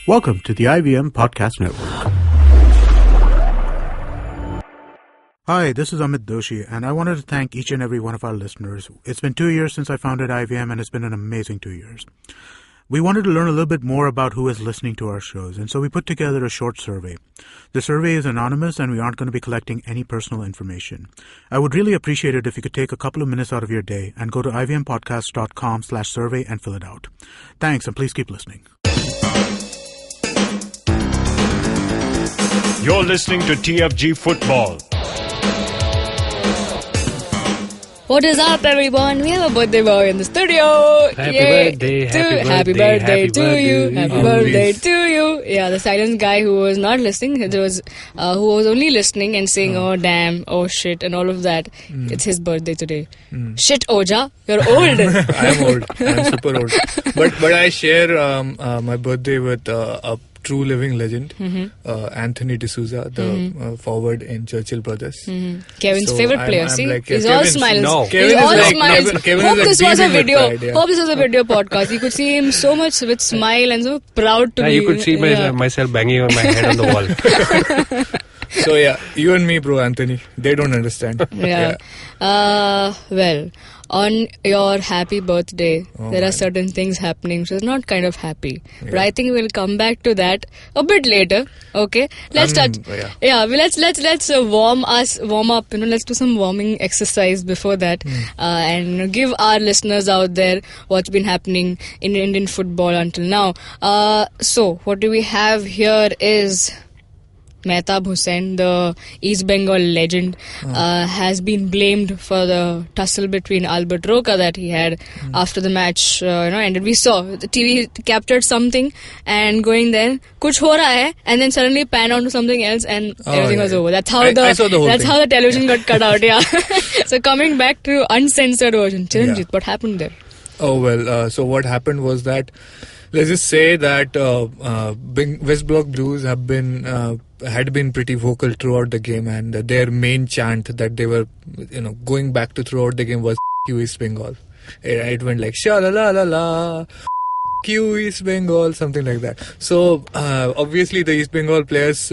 Welcome to the IVM Podcast Network. Hi, this is Amit Doshi, and I wanted to thank each and every one of our listeners. It's been 2 years since I founded IVM, and it's been an amazing 2 years. We wanted to learn a little bit more about who is listening to our shows, and so we put together a short survey. The survey is anonymous, and we aren't going to be collecting any personal information. I would really appreciate it if you could take a couple of minutes out of your day and go to ivmpodcast.com/survey and fill it out. Thanks, and please keep listening. You're listening to TFG Football. What is up, everyone? We have a birthday boy in the studio. Happy Yay. birthday Happy birthday to you. Happy birthday to you. Yeah, the silent guy who was not listening, who was only listening and saying, oh, damn, oh, shit, and all of that. It's his birthday today. Shit, Oja, you're old. I'm old. I'm super old. But I share my birthday with a true living legend, Anthony D'Souza, the forward in Churchill Brothers. Kevin's favorite player. See, like, he's all smiles. No. He's all smiles. Kevin Hope is this was a beaming with video. pride, yeah. Hope this was a video podcast. You could see him so much with smile and so proud to be. You could see myself banging on my head on the wall. So yeah, you and me, bro, Anthony. They don't understand. Yeah. Well, on your happy birthday, there are certain things happening which is not kind of happy. Yeah. But I think we'll come back to that a bit later. Okay, let's start. Let's warm up. Let's do some warming exercise before that, and give our listeners out there what's been happening in Indian football until now. So what do we have here is Mehtab Hussain, the East Bengal legend, has been blamed for the tussle between Albert Roca that he had after the match ended. We saw the TV captured something and going there, kuch ho raha hai, and then suddenly pan on to something else and everything was over. That's how how the television got cut out. Yeah. So coming back to uncensored version, Chiranjit, what happened there? Oh well, so what happened was that, let's just say that West Block Blues had been pretty vocal throughout the game, and their main chant that they were going back to throughout the game was "Q East Bengal." It went like "Sha la la la la." Q East Bengal, something like that. So obviously the East Bengal players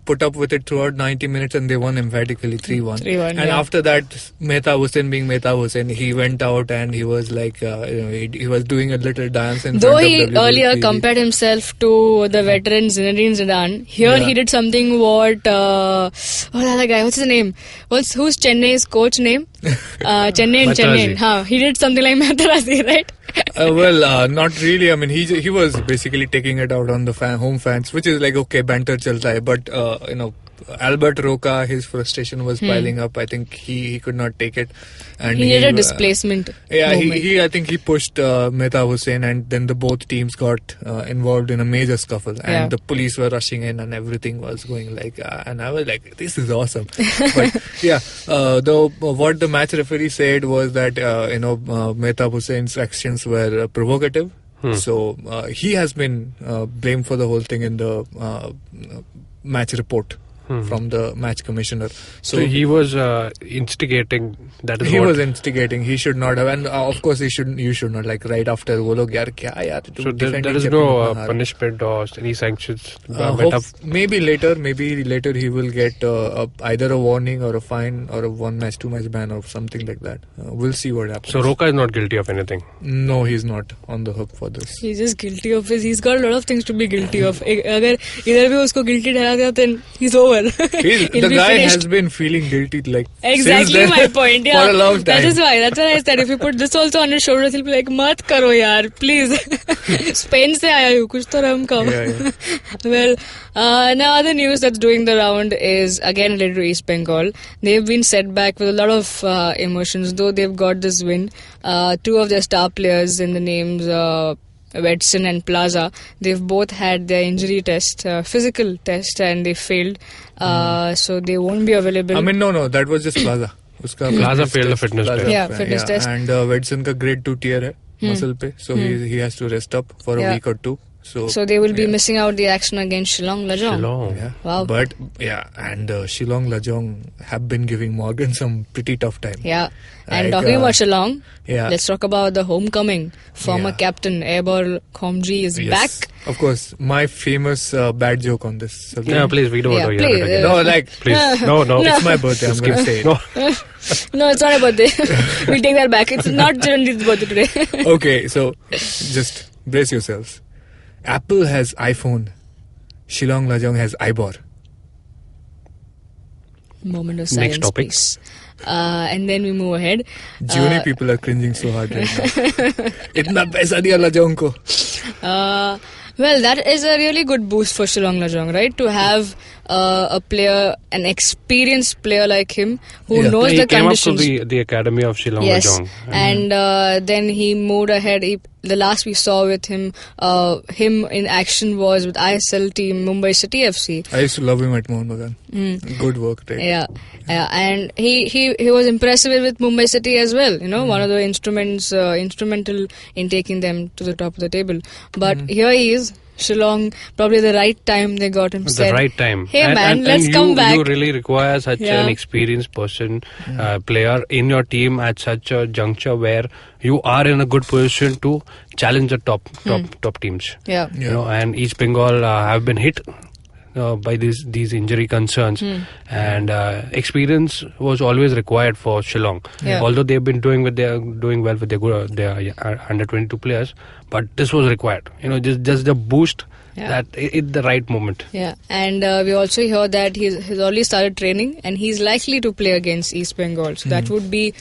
put up with it throughout 90 minutes and they won emphatically 3-1. And after that, Mehtab Hussain being Mehtab Hussain, he went out and he was like, he was doing a little dance in Though front he of WWE. earlier compared himself to the veteran Zinedine Zidane, here he did something what other guy, what's his name? Who's Chennai's coach name? Chennai. He did something like Materazzi, right? Well, not really. I mean, he was basically taking it out on the home fans, which is like, okay, banter chalta hai. But Albert Roca, his frustration was piling up. I think he could not take it, and he did a displacement. I think he pushed Mehtab Hussain, and then the both teams got involved in a major scuffle, and the police were rushing in, and everything was going like, and I was like, this is awesome. But what the match referee said was that Mehtab Hussain's actions were provocative. So he has been blamed for the whole thing in the match report from the match commissioner. So he was instigating. That is he was instigating. He should not have, and of course you should not, like right after wo log yaar kya yaar. So there is no punishment or any sanctions. Maybe later he will get either a warning or a fine or a 1 match 2 match ban or something like that. We'll see what happens. So Roca is not guilty of anything. No, he's not on the hook for this. He's just guilty of he's got a lot of things to be guilty of. Agar idhar bhi usko guilty thera diya, then he's over. The guy has been feeling guilty like exactly my point. Yeah, for a long time. That's why I said if you put this also on his shoulders, he'll be like, "Mat karo yaar, please." Spain se aaya hu, kuch to ram kam. Well, now other news that's doing the round is again related to East Bengal. They've been set back with a lot of emotions, though they've got this win. Two of their star players in the names Wedson and Plaza, they've both had their injury test, physical test, and they failed. So they won't be available. I mean, no, that was just Plaza. Plaza failed the fitness test. Yeah, fitness test. And Wedson ka grade 2 tier hai muscle pe, so he has to rest up for a week or two. So they will be missing out the action against Shillong Lajong. Shillong. Yeah. Wow. But and Shillong Lajong have been giving Morgan some pretty tough time. Yeah. And Like, talking about Shillong, yeah. let's talk about the homecoming. Former Yeah. captain Airball Khomji is Yes. back. Of course, my famous bad joke on this subject. Yeah, please, we don't Yeah, want to hear please, it again. No, like, Please. No. it's my birthday. I'm going to say it. No. No, it's not a birthday. We'll take that back. It's not Chiranjeev's birthday today. Okay, so just brace yourselves. Apple has iPhone. Shillong Lajong has iBor. Moment of Next silence, topic. please. And then we move ahead. Juni people are cringing so hard right now. Itna paisa diya Lajong ko. Well, that is a really good boost for Shillong Lajong, right? To have a player, an experienced player like him who Yeah. knows He the came up conditions. to the academy of Shillong Yes, Lajong. and then he moved ahead. The last we saw with him in action was with ISL team Mumbai City FC. I used to love him at Mohan Bagan. Good work, right? Yeah, and he was impressive with Mumbai City as well. You know, one of the instrumental in taking them to the top of the table. But here he is, Shillong. Probably the right time they got him. The Said, right time. Hey And- man, and let's you, come back. You really require such Yeah. an experienced person, player in your team at such a juncture where you are in a good position to challenge the top teams. Yeah. You know, and East Bengal have been hit by these injury concerns, and experience was always required for Shillong. Yeah. Although they've been doing well with their under 22 players, but this was required. You know, just the boost Yeah. that at the right moment. Yeah, and we also hear that he's already started training and he's likely to play against East Bengal. So that would be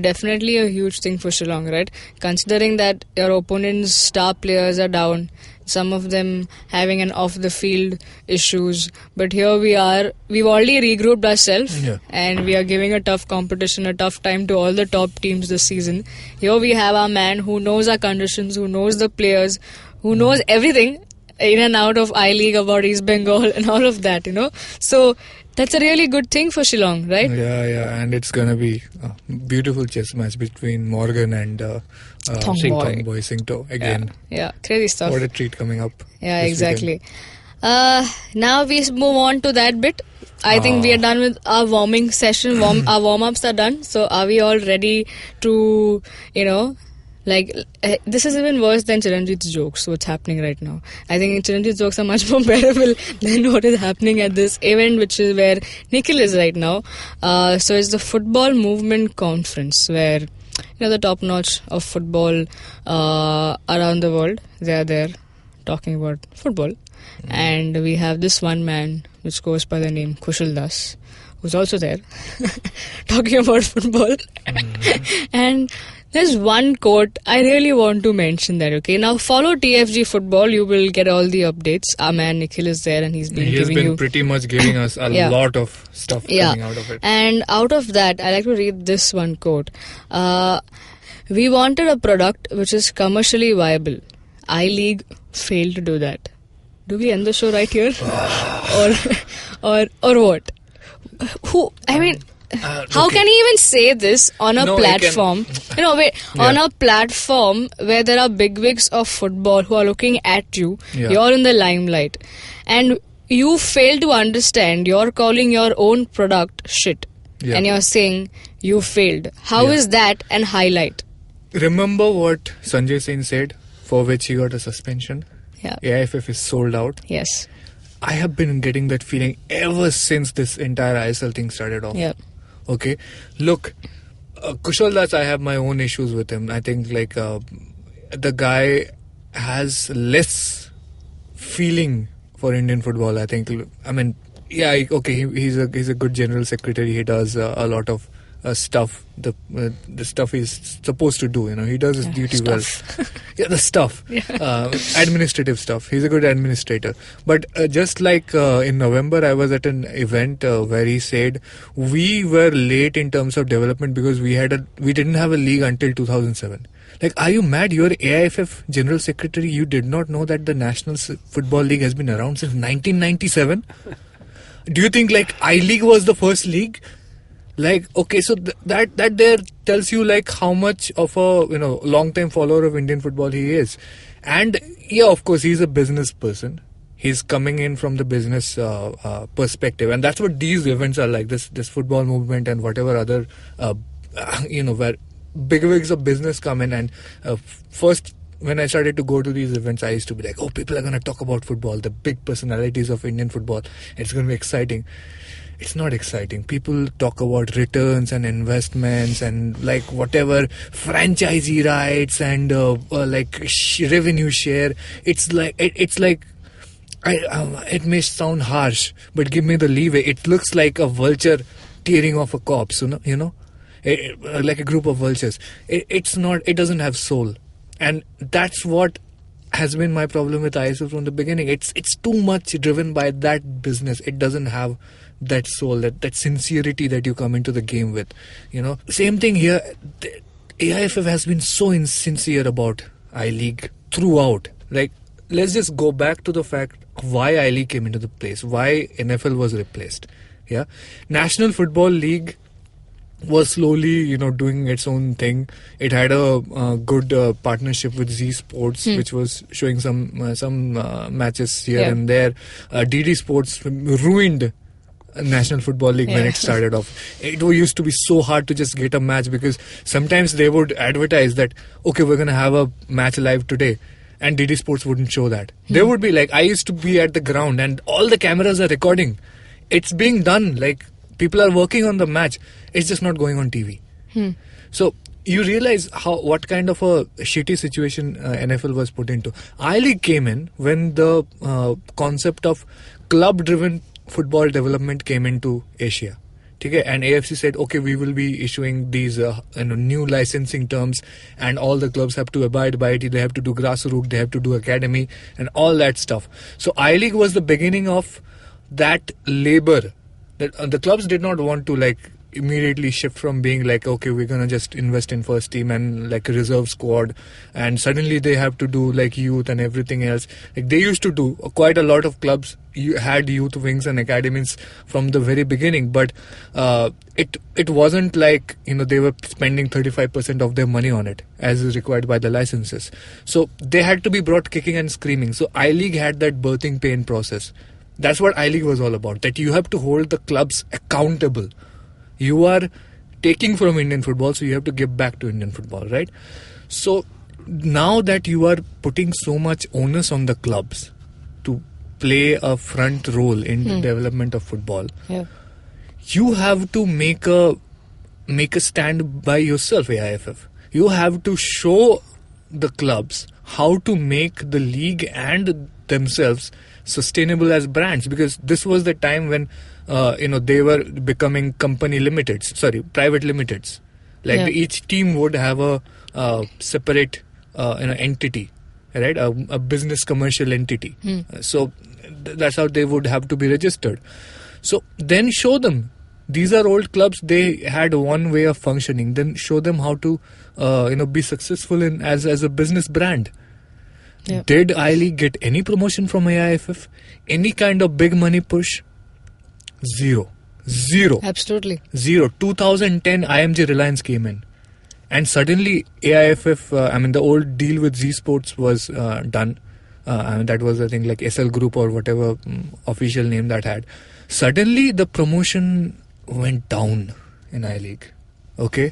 definitely a huge thing for Shillong, right? Considering that your opponent's star players are down, some of them having an off-the-field issues. But here we are, we've already regrouped ourselves and we are giving a tough competition, a tough time to all the top teams this season. Here we have our man who knows our conditions, who knows the players, who knows everything in and out of I-League about East Bengal and all of that, you know. So that's a really good thing for Shillong, right? Yeah, and it's gonna be a beautiful chess match between Morgan and Thongboy. Thongboy Singto again. Yeah, crazy stuff. What a treat coming up. Yeah, this exactly. Now we move on to that bit. I think we are done with our warming session. Our warm-ups are done. So are we all ready to, you know, like, this is even worse than Chiranjeev's jokes, what's happening right now. I think Chiranjeev's jokes are much more bearable than what is happening at this event, which is where Nikhil is right now. So it's the Football Movement Conference, where, you know, the top notch of football around the world, they are there talking about football. And we have this one man, which goes by the name Kushal Das, who's also there talking about football. And there's one quote I really want to mention there, okay? Now follow TFG Football, you will get all the updates. Our man Nikhil is there and he's been He has giving been you... pretty much giving us a Yeah. lot of stuff coming out of it. And out of that, I like to read this one quote. We wanted a product which is commercially viable. I-League failed to do that. Do we end the show right here? or what? Who? I mean, how okay. can he even say this on a No, he can- platform? On a platform where there are bigwigs of football who are looking at you. Yeah. You're in the limelight, and you fail to understand. You're calling your own product shit, Yeah. and you're saying you failed. How Yeah. is that an highlight? Remember what Sanjay Singh said, for which he got a suspension? Yeah. AIFF is sold out. Yes. I have been getting that feeling ever since this entire ISL thing started off. Yeah. Okay, look, Kushal Das, I have my own issues with him. I think the guy has less feeling for Indian football. I think. I mean, yeah, okay, he's a good general secretary. He does a lot of stuff. The stuff he's supposed to do. You know, he does his duty well. Yeah, the stuff, administrative stuff. He's a good administrator. But just like in November, I was at an event where he said we were late in terms of development because we didn't have a league until 2007. Like, are you mad? You're AIFF General Secretary. You did not know that the National Football League has been around since 1997? Do you think like I-League was the first league? Like, okay, so that there tells you like how much of a long time follower of Indian football he is. And yeah, of course, he's a business person. He's coming in from the business perspective, and that's what these events are like. This football movement and whatever other where bigwigs of business come in. And first, when I started to go to these events, I used to be like, oh, people are going to talk about football, the big personalities of Indian football. It's going to be exciting. It's not exciting. People talk about returns and investments and like whatever franchisee rights and revenue share. It's like it may sound harsh, but give me the leeway. It looks like a vulture tearing off a corpse, like a group of vultures. It's not. It doesn't have soul, and that's what has been my problem with ISL from the beginning. It's too much driven by that business. It doesn't have that soul, that sincerity that you come into the game with. Same thing here. The AIFF has been so insincere about I-League throughout. Like, let's just go back to the fact why I-League came into the place, why NFL was replaced. Yeah, National Football League was slowly, doing its own thing. It had a good partnership with Z Sports, which was showing some matches here and there. DD Sports ruined National Football League when it started off. It used to be so hard to just get a match because sometimes they would advertise that, okay, we're going to have a match live today, and DD Sports wouldn't show that. They would be like, I used to be at the ground and all the cameras are recording. It's being done, like people are working on the match. It's just not going on TV. So you realize what kind of a shitty situation NFL was put into. I-League came in when the concept of club-driven football development came into Asia. Okay? And AFC said, okay, we will be issuing these new licensing terms, and all the clubs have to abide by it. They have to do grassroots, they have to do academy, and all that stuff. So I-League was the beginning of that labor. That the clubs did not want to immediately shift from being like, okay, we're gonna just invest in first team and like a reserve squad, and suddenly they have to do like youth and everything else. Like they used to do quite a lot of clubs. You had youth wings and academies from the very beginning, but it wasn't like they were spending 35% of their money on it as is required by the licenses. So they had to be brought kicking and screaming. So I-League had that birthing pain process. That's what I-League was all about. That you have to hold the clubs accountable. You are taking from Indian football, so you have to give back to Indian football, right? So now that you are putting so much onus on the clubs to play a front role in the development of football, you have to make a stand by yourself, AIFF. You have to show the clubs how to make the league and themselves sustainable as brands, because this was the time when they were becoming private limiteds. Each team would have a separate entity, right? A business commercial entity. So that's how they would have to be registered. So then show them. These are old clubs. They had one way of functioning. Then show them how to be successful as a business brand. Yeah. Did I-League get any promotion from AIFF? Any kind of big money push? Zero. Absolutely. Zero. 2010 IMG Reliance came in. And suddenly AIFF, the old deal with Z Sports was done. That was, I think, like SL Group or whatever official name that had. Suddenly the promotion went down in I-League. Okay?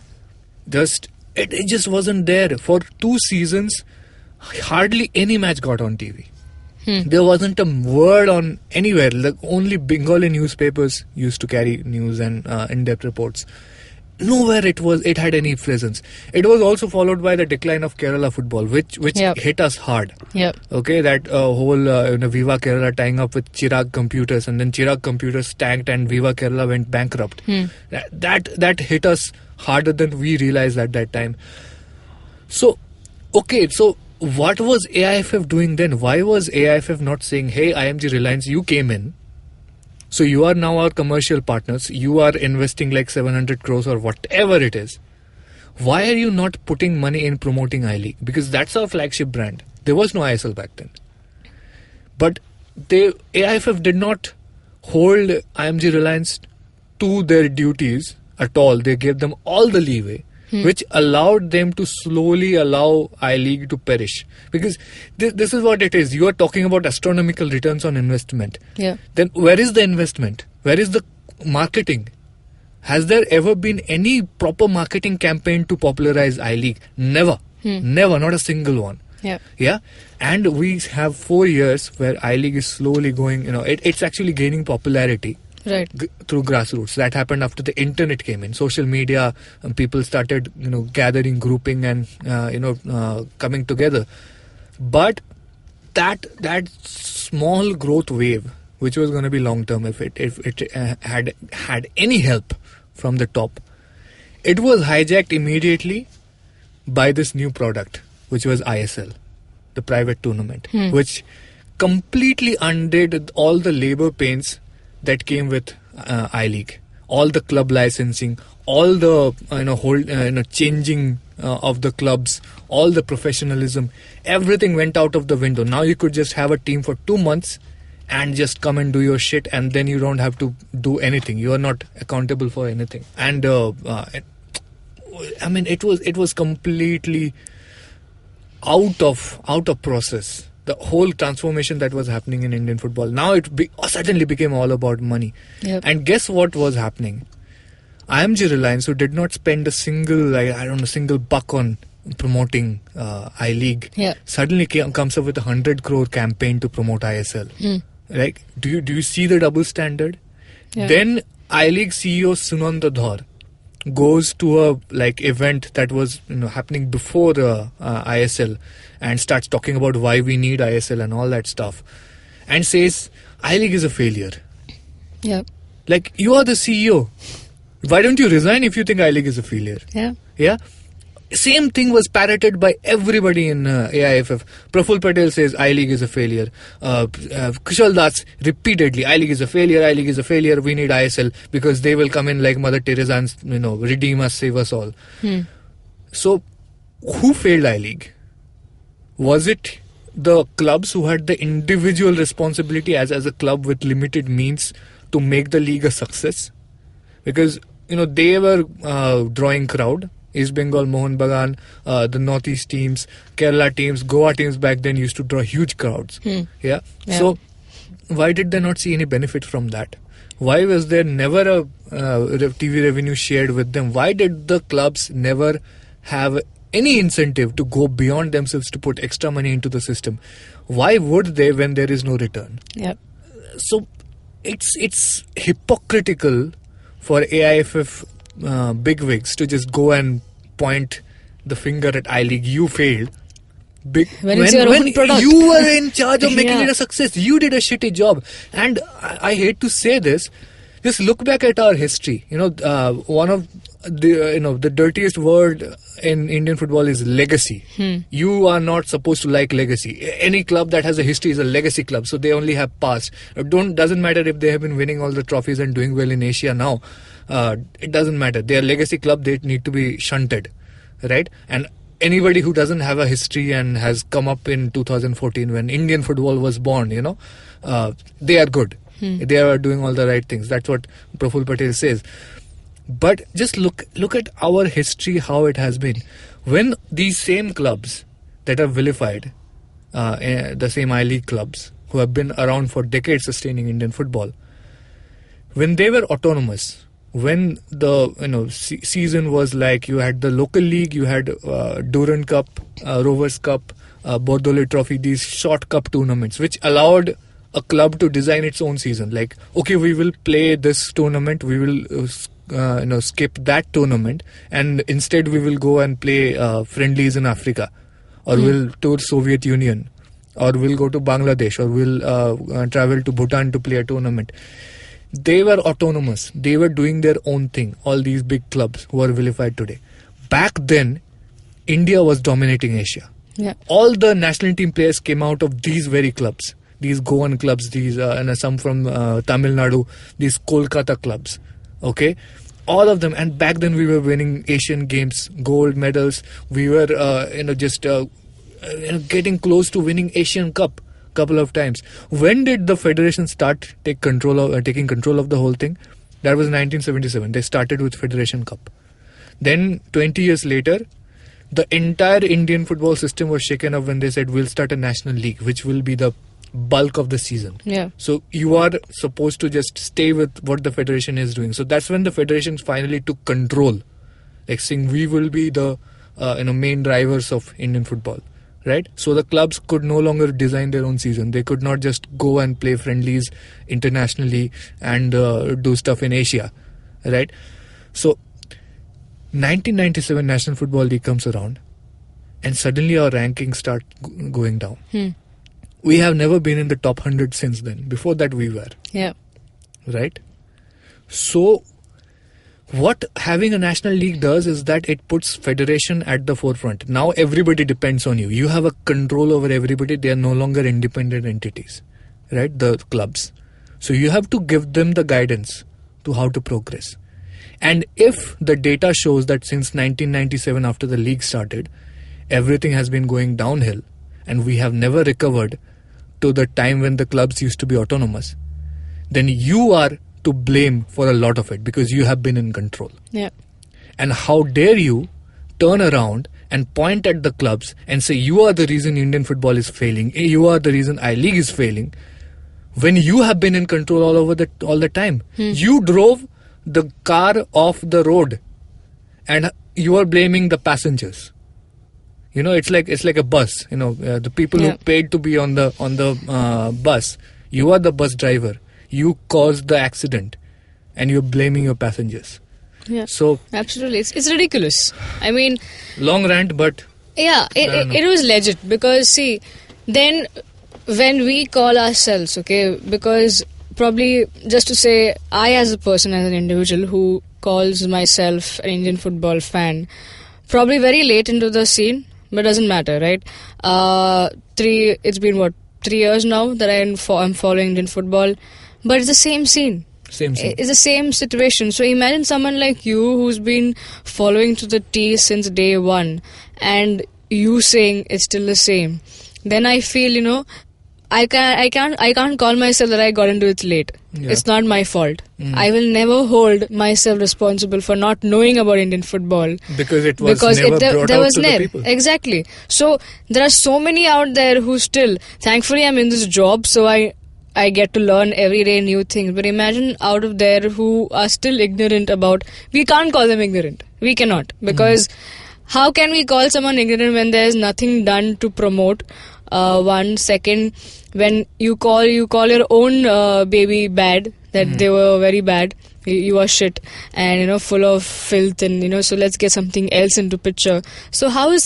It just wasn't there. For 2 seasons, hardly any match got on TV. There wasn't a word on anywhere. Only Bengali newspapers used to carry news and in-depth reports. Nowhere it had any presence. It was also followed by the decline of Kerala football, which hit us hard. Okay, that whole Viva Kerala tying up with Chirag Computers, and then Chirag Computers tanked and Viva Kerala went bankrupt. That hit us harder than we realized at that time. So what was AIFF doing then? Why was AIFF not saying, hey, IMG Reliance, you came in, so you are now our commercial partners, you are investing like 700 crores or whatever it is. Why are you not putting money in promoting I-League? Because that's our flagship brand. There was no ISL back then. But AIFF did not hold IMG Reliance to their duties at all. They gave them all the leeway. which allowed them to slowly allow I-League to perish. Because this is what it is. You are talking about astronomical returns on investment. Yeah. Then where is the investment? Where is the marketing? Has there ever been any proper marketing campaign to popularize I-League? Never. Never. Not a single one. Yeah. Yeah. And we have 4 years where I-League is slowly going, it's actually gaining popularity. Right. Through grassroots. That happened after the internet came in. Social media, people started, gathering, grouping, and coming together. But that small growth wave, which was going to be long term, if it had any help from the top, it was hijacked immediately by this new product, which was ISL, the private tournament, which completely undid all the labor pains that came with I-League, all the club licensing, all the changing of the clubs, all the professionalism, everything went out of the window. Now you could just have a team for 2 months and just come and do your shit, and then you don't have to do anything. You are not accountable for anything. And it was completely out of process. The whole transformation that was happening in Indian football. Now it suddenly became all about money. Yep. And guess what was happening? IMG Reliance, who did not spend a single buck on promoting I-League, suddenly comes up with 100 crore campaign to promote ISL. Like, do you see the double standard? Yeah. Then I-League CEO Sunanda Dhar goes to a event that was happening before ISL and starts talking about why we need ISL and all that stuff, and says I-League is a failure. Yeah. Like, you are the CEO. Why don't you resign if you think I-League is a failure? Yeah. Yeah. Same thing was parroted by everybody in AIFF. Praful Patel says I-League is a failure. Kushal Das repeatedly, I-League is a failure, I-League is a failure, we need ISL because they will come in like Mother Teresa and redeem us, save us all. So, who failed I-League? Was it the clubs who had the individual responsibility as a club with limited means to make the league a success? Because, they were drawing crowd. East Bengal, Mohun Bagan, the Northeast teams, Kerala teams, Goa teams back then used to draw huge crowds. Yeah. So, why did they not see any benefit from that? Why was there never a TV revenue shared with them? Why did the clubs never have any incentive to go beyond themselves to put extra money into the system? Why would they when there is no return? Yep. So, it's hypocritical for AIFF bigwigs to just go and point the finger at I-League. You failed. When it's your own product. You were in charge of making it a success. You did a shitty job. And I hate to say this, just look back at our history. One of the dirtiest word in Indian football is legacy. You are not supposed to like legacy. Any club that has a history is a legacy club, so they only have past. Doesn't matter if they have been winning all the trophies and doing well in Asia now. It doesn't matter. They are a legacy club. They need to be shunted, right? And anybody who doesn't have a history and has come up in 2014 when Indian football was born, they are good. They are doing all the right things. That's what Praful Patel says. But just look at our history, how it has been. When these same clubs that are vilified, the same I-League clubs who have been around for decades sustaining Indian football, when they were autonomous, when the season was like, you had the local league, you had Durand Cup, Rovers Cup, Bordole Trophy, these short cup tournaments, which allowed a club to design its own season. Like, okay, we will play this tournament, we will skip that tournament, and instead we will go and play friendlies in Africa, or we'll tour Soviet Union, or we'll go to Bangladesh, or we'll travel to Bhutan to play a tournament. They were autonomous. They were doing their own thing. All these big clubs who are vilified today. Back then, India was dominating Asia. Yeah. All the national team players came out of these very clubs. These Goan clubs, these and some from Tamil Nadu, these Kolkata clubs. Okay, all of them. And back then we were winning Asian Games, gold medals. We were getting close to winning Asian Cup couple of times. When did the federation start taking control of the whole thing? That was 1977. They started with Federation Cup. Then 20 years later, the entire Indian football system was shaken up when they said we'll start a national league, which will be the bulk of the season. Yeah. So you are supposed to just stay with what the federation is doing. So that's when the federation finally took control, like saying we will be the main drivers of Indian football, right? So the clubs could no longer design their own season. They could not just go and play friendlies internationally and do stuff in Asia, right? So 1997 National Football League comes around, and suddenly our rankings start going down. We have never been in the top 100 since then. Before that we were. Yeah. Right? So what having a national league does is that it puts federation at the forefront. Now everybody depends on you. You have a control over everybody. They are no longer independent entities, right? The clubs. So you have to give them the guidance to how to progress. And if the data shows that since 1997, after the league started, everything has been going downhill and we have never recovered to the time when the clubs used to be autonomous, then you are to blame for a lot of it because you have been in control. Yeah. And how dare you turn around and point at the clubs and say you are the reason Indian football is failing, you are the reason I-League is failing, when you have been in control all the time. You drove the car off the road and you are blaming the passengers. You know, it's like a bus. You know, the people who paid to be on the bus, you are the bus driver. You caused the accident and you're blaming your passengers. Yeah. So absolutely, it's ridiculous. I mean, long rant, but yeah, it was legit because see, then when we call ourselves, okay, because probably just to say, I as a person, as an individual who calls myself an Indian football fan, probably very late into the scene, but doesn't matter, right? It's been 3 years now that I'm following Indian football, but it's the same scene. It's the same situation. So imagine someone like you who's been following to the T since day one, and you saying it's still the same. Then I feel, I can't call myself that I got into it late. Yeah. It's not my fault. I will never hold myself responsible for not knowing about Indian football because it was never brought out to the people. Exactly. So there are so many out there who still, thankfully I'm in this job, so I get to learn every day new things. But imagine out of there who are still ignorant about. We can't call them ignorant. We cannot, because how can we call someone ignorant when there is nothing done to promote? One second, when you call your own baby bad, that they were very bad, you are shit and full of filth, and so let's get something else into picture. So how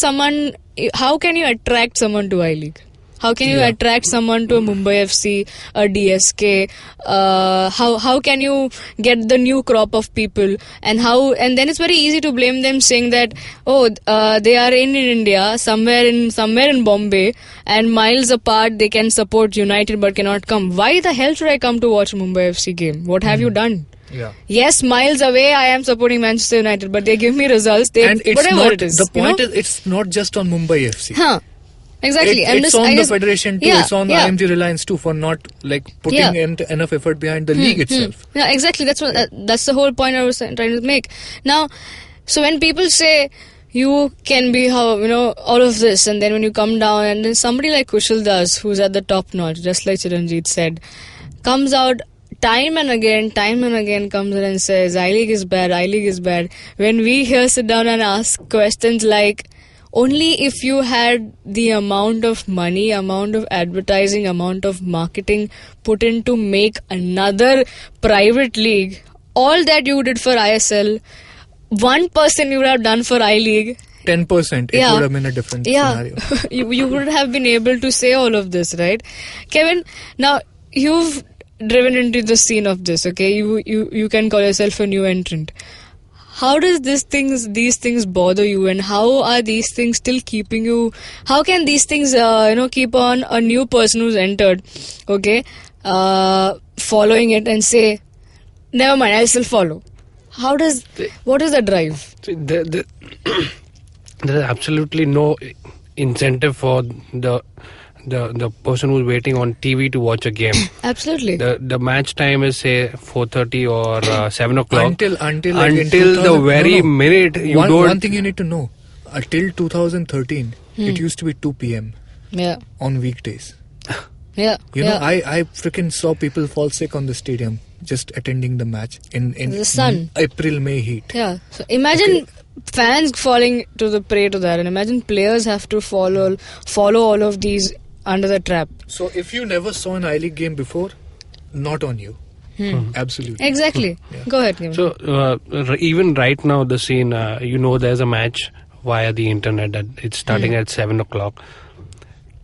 can you attract someone to I-League? How can you attract someone to a Mumbai FC, a DSK? How can you get the new crop of people? And then it's very easy to blame them, saying that they are in India, somewhere in Bombay, and miles apart they can support United but cannot come. Why the hell should I come to watch a Mumbai FC game? What have you done? Yeah. Yes, miles away I am supporting Manchester United, but they give me results. And it's whatever not, it is. the point is, it's not just on Mumbai FC. Exactly. It's on the federation too. It's on the IMG Reliance too for not putting enough effort behind the league itself. Yeah, exactly. That's the whole point I was trying to make. Now, so when people say you can be all of this, and then when you come down, and then somebody like Kushal Das, who's at the top notch, just like Chiranjeet said, comes out time and again comes in and says I-League is bad. When we here sit down and ask questions like, only if you had the amount of money, amount of advertising, amount of marketing put in to make another private league, all that you did for ISL, 1% you would have done for I-League. 10%, it would have been a different scenario. you would have been able to say all of this, right? Kevin, now you've driven into the scene of this, okay? You can call yourself a new entrant. How does these things bother you, and how are these things still keeping you? How can these things, keep on a new person who's entered, okay, following it and say, never mind, I'll still follow. What is the drive? There is absolutely no incentive for the the person who's waiting on TV to watch a game. Absolutely. The match time is say 4:30 or 7 o'clock. Until the very minute you don't. One thing you need to know. Till 2013, it used to be 2 p.m. Yeah. on weekdays. Yeah. You know, I freaking saw people fall sick on the stadium just attending the match in The sun. April, May heat. Yeah. So imagine fans falling to the prey to that, and imagine players have to follow all of these under the trap. So if you never saw an I-League game before, not on you. Absolutely. Exactly. Yeah. Go ahead, Kim. So even right now, the scene, there's a match via the internet that it's starting at 7 o'clock.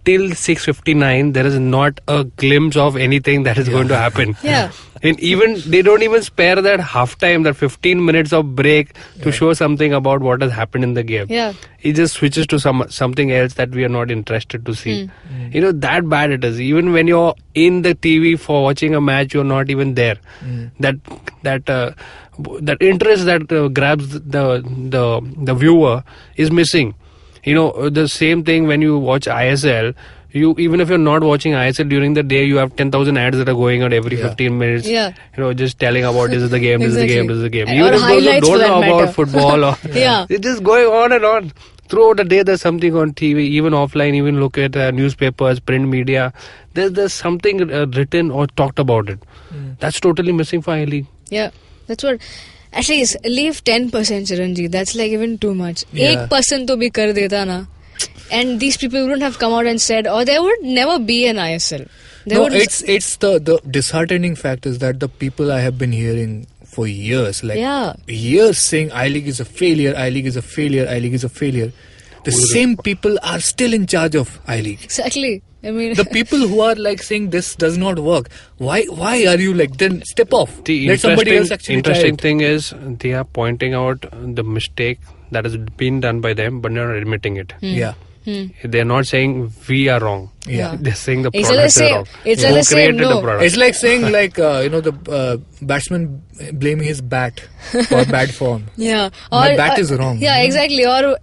Till 6:59, there is not a glimpse of anything that is going to happen. Yeah. And even they don't even spare that half time, that 15 minutes of break to show something about what has happened in the game. Yeah. It just switches to something else that we are not interested to see. That bad it is. Even when you're in the TV for watching a match, you're not even there. That interest that grabs the viewer is missing. The same thing when you watch ISL. Even if you're not watching ISL during the day, you have 10,000 ads that are going out every 15 minutes. Yeah. Just telling about this is the game, this is the game, this is the game. Or Even if those who highlights don't for know that about matter. football, or it's just going on and on. Throughout the day, there's something on TV, even offline. Even look at newspapers, print media. There's something written or talked about it. That's totally missing for I-League. Yeah. That's what. At least leave 10%, Chiranjeev. That's like even too much. Yeah. 1% to bhi kar deta na. And these people wouldn't have come out and said, there would never be an ISL. It's the disheartening fact is that the people I have been hearing for years, years saying I-League is a failure, I-League is a failure, I-League is a failure. The same people are still in charge of I-League. Exactly. I mean, The people who are saying this does not work. Why are you then step off? The Let somebody else actually try interesting it. thing is they are pointing out the mistake that has been done by them, but they're not admitting it. Yeah. They're not saying we are wrong. Yeah. They're saying the It's product like is saying- wrong. it's Who like saying created the no. product? It's like saying the batsman blaming his bat for bad form. yeah. My bat is wrong. Yeah, exactly. Or,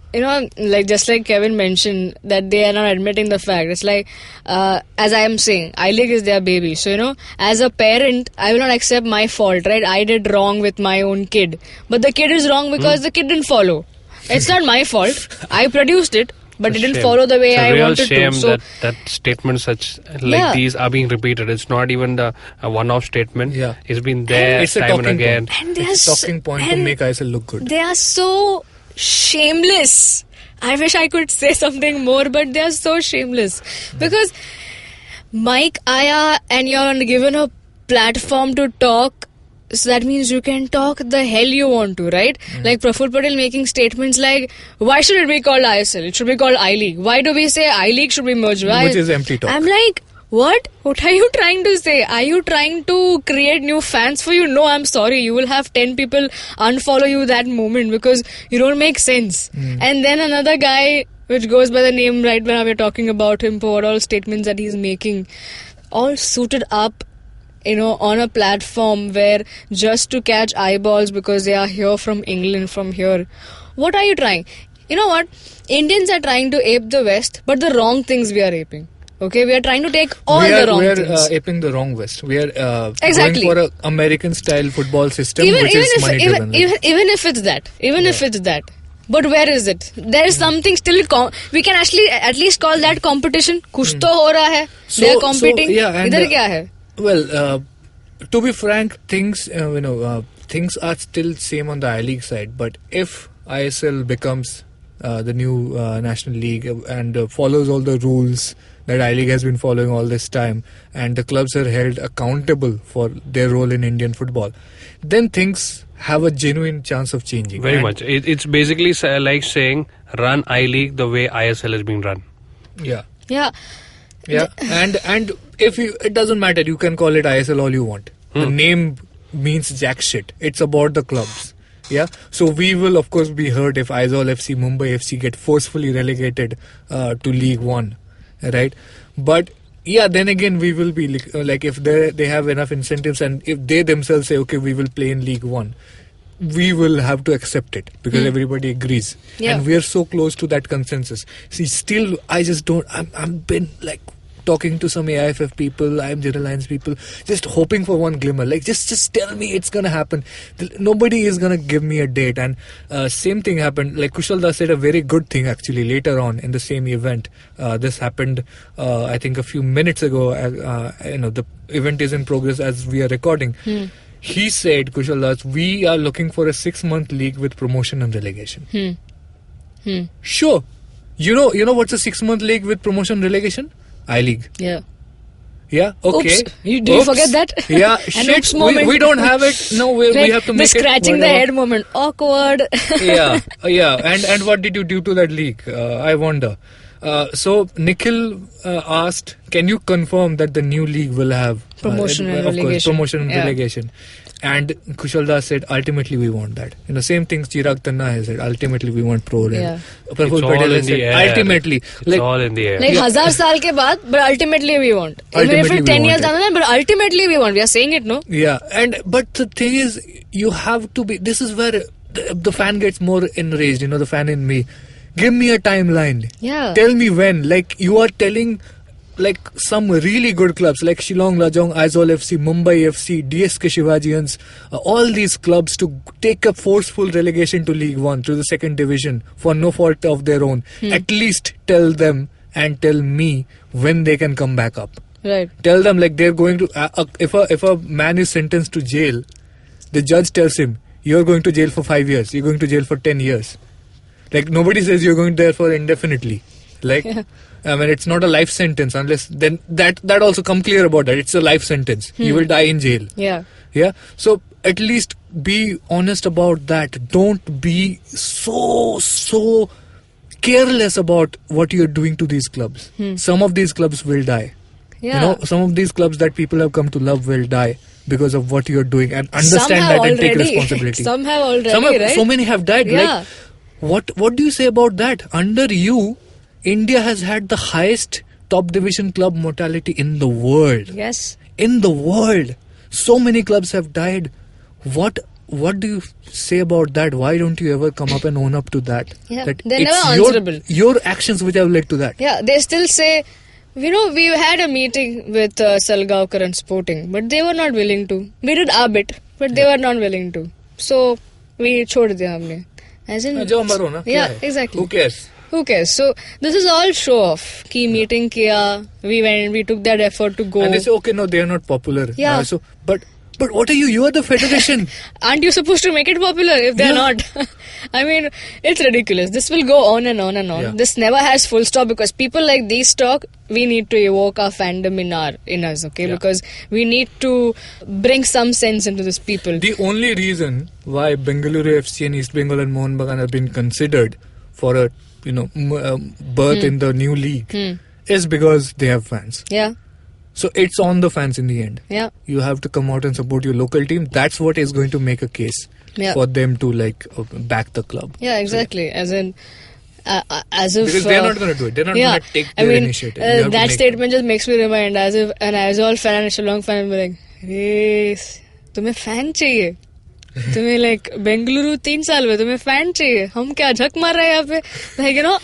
just like Kevin mentioned, that they are not admitting the fact. It's like, as I am saying, I-League is their baby. So, as a parent, I will not accept my fault, right? I did wrong with my own kid. But the kid is wrong because the kid didn't follow. It's not my fault. I produced it. But it didn't follow the way I wanted to. It's a real shame So, that statements such like these are being repeated. It's not even a one-off statement. Yeah. It's been there It's a time and talking again. point. and they are It's a talking point to and make ISL look good. They are so shameless. I wish I could say something more, but they are so shameless. Because Mike, Aya, and you're given a platform to talk. So that means you can talk the hell you want to, right? Like Praful Patel making statements like, why should it be called ISL? It should be called I-League. Why do we say I-League should be merged? Why? Which is empty talk. I'm like, what? What are you trying to say? Are you trying to create new fans for you? No, I'm sorry. You will have 10 people unfollow you that moment because you don't make sense. And then another guy, which goes by the name right when we're talking about him for all statements that he's making, all suited up, on a platform where just to catch eyeballs because they are here from England, from here. What are you trying? You know what? Indians are trying to ape the West, but the wrong things we are aping. Okay, we are trying to take all the wrong things. We are aping the wrong West. We are Exactly. going for an American-style football system, which is money-driven. Even if it's that. If it's that. But where is it? There is something still. We can actually at least call that competition. कुछ तो हो रहा है. They are competing. इधर क्या है? Well, to be frank, things things are still same on the I-League side. But if ISL becomes the new national league and follows all the rules that I-League has been following all this time, and the clubs are held accountable for their role in Indian football, then things have a genuine chance of changing. Very much. It's basically like saying run I-League the way ISL is being run. Yeah. Yeah. Yeah, and if it doesn't matter, you can call it ISL all you want. The name means jack shit. It's about the clubs. Yeah, so we will of course be hurt if Aizawl FC, Mumbai FC get forcefully relegated to League One, right? But yeah, then again we will be like if they have enough incentives and if they themselves say okay we will play in League One, we will have to accept it because everybody agrees, Yeah. and we are so close to that consensus. See, still I just don't. I'm been talking to some AIFF people, IMG Alliance people, just hoping for one glimmer. Like, just tell me it's gonna happen. Nobody is gonna give me a date. And same thing happened. Like Kushal Das said a very good thing actually later on in the same event. This happened, I think, a few minutes ago. The event is in progress as we are recording. He said, Kushal Das, we are looking for a 6-month league with promotion and relegation. Sure. You know what's a 6-month league with promotion and relegation? I-League. Yeah. Yeah, okay. Oops. You forget that? Yeah, An shit. oops moment. We don't have it. No, we have to the make it. scratching the head moment. Awkward. Yeah. And what did you do to that league? I wonder. So Nikhil asked, can you confirm that the new league will have promotion and relegation? Of course, promotion and relegation. And Kushal Das said, ultimately we want that. Same things Chirag Tanna has said, ultimately we want pro. Yeah. Praful Patel has said, ultimately. It's all in the air. Like 1000 saal ke baad, but ultimately we want. Even if it's 10 years down the line, but ultimately we want. We are saying it, no? Yeah. But the thing is, you have to be, this is where the fan gets more enraged, the fan in me. Give me a timeline. Yeah. Tell me when. Like, you are telling like some really good clubs like Shillong Lajong, Aizawl FC, Mumbai FC, DSK Shivajians, all these clubs to take up forceful relegation to League One, to the second division for no fault of their own. At least tell them and tell me when they can come back up. Right. Tell them like they're going to, if a man is sentenced to jail, the judge tells him, you're going to jail for 5 years, you're going to jail for 10 years. Like, nobody says you're going there for indefinitely. Like, I mean, it's not a life sentence unless then that also come clear about that. It's a life sentence. You will die in jail. Yeah. Yeah. So at least be honest about that. Don't be so careless about what you're doing to these clubs. Some of these clubs will die. Yeah. Some of these clubs that people have come to love will die because of what you're doing, and understand that and take responsibility. Some have already, right? So many have died. Yeah. Like, what do you say about that? Under you, India has had the highest top division club mortality in the world. Yes. In the world. So many clubs have died. What do you say about that? Why don't you ever come up and own up to that? Yeah. That They're it's never answerable. Your actions which have led to that. Yeah, they still say, we had a meeting with Salgaonkar and Sporting, but they were not willing to. We did our bit, but they were not willing to. So, we chhod diya humne. As in, yeah, exactly. Who cares? Who cares? So this is all show off. Ki meeting kiya, we went, we took that effort to go. And they say, okay, no, they are not popular. Yeah. But what are you? You are the federation. Aren't you supposed to make it popular if they're not? I mean, it's ridiculous. This will go on and on and on. Yeah. This never has full stop because people like these talk. We need to evoke our fandom in us, okay? Yeah. Because we need to bring some sense into this people. The only reason why Bengaluru FC and East Bengal and Mohun Bagan have been considered for a birth in the new league is because they have fans. Yeah. So it's on the fans in the end. Yeah. You have to come out and support your local team. That's what is going to make a case for them to back the club. Yeah, exactly. As in, as if because they're not going to do it. They're not going to take their initiative. That statement just makes me remind as if an Aizawl fan and a Shillong fan will be like, hey, तुम्हें fan चाहिए. तुम्हें like Bengaluru 3 साल में तुम्हें fan चाहिए. हम क्या झक मार रहे हैं यहाँ पे? Like,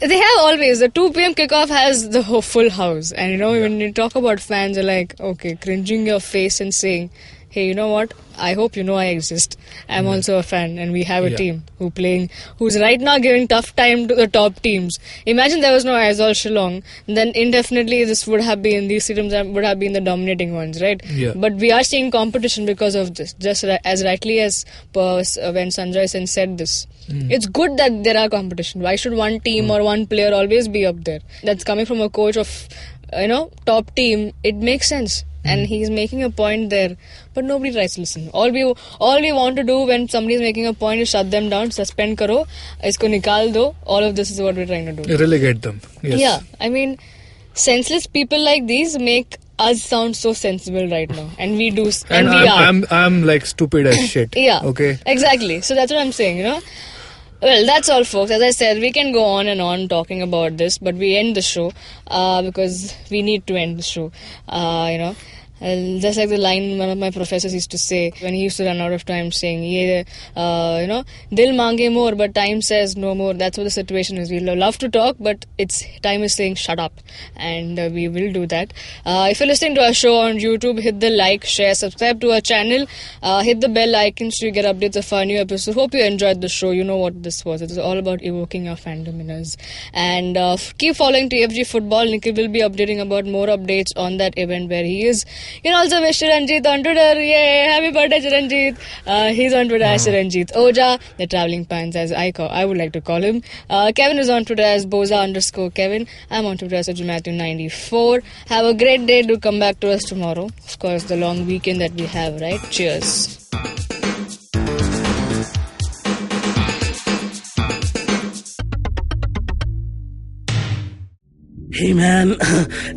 they have always, the 2 p.m. kickoff has the full house. And when you talk about fans, you're like, okay, cringing your face and saying, hey, you know what? I hope you know I exist. I'm also a fan and we have a team who's right now giving tough time to the top teams. Imagine there was no Aizawl Shillong, then indefinitely these stadiums would have been the dominating ones, right? Yeah. But we are seeing competition because of this. Just as rightly as when Sanjay Sen said this. It's good that there are competition. Why should one team or one player always be up there? That's coming from a coach of, top team. It makes sense. And he's making a point there. But nobody tries to listen. All we want to do when somebody is making a point is shut them down, suspend karo, isko nikal do. All of this is what we're trying to do. Relegate them. Yes. Yeah. I mean, senseless people like these make us sound so sensible right now. And we do. And we are. I'm like stupid as shit. Yeah. Okay. Exactly. So that's what I'm saying, Well, that's all, folks. As I said, we can go on and on talking about this, but we end the show because we need to end the show, And just like the line one of my professors used to say when he used to run out of time, saying, Dil mange more, but time says no more. That's what the situation is. We love to talk, but time is saying shut up. And we will do that. If you're listening to our show on YouTube, hit the like, share, subscribe to our channel. Hit the bell icon so you get updates of our new episodes. Hope you enjoyed the show. You know what this was. It was all about evoking your fandom in us. And keep following TFG Football. Nikhil will be updating about more updates on that event where he is. You can also wish Chiranjit on Twitter. Yay! Happy birthday, Chiranjit. He's on Twitter as Chiranjit Oja, the travelling pants as I would like to call him. Kevin is on Twitter as Boza_Kevin. I'm on Twitter as Matthew94. Have a great day. Do come back to us tomorrow. Of course, the long weekend that we have, right? Cheers. Hey man,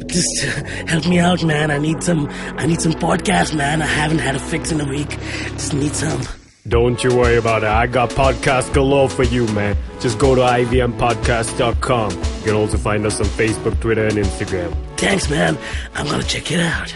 just help me out, man. I need some podcast, man. I haven't had a fix in a week. Just need some. Don't you worry about it. I got podcasts galore for you, man. Just go to ivmpodcast.com. You can also find us on Facebook, Twitter, and Instagram. Thanks, man. I'm gonna check it out.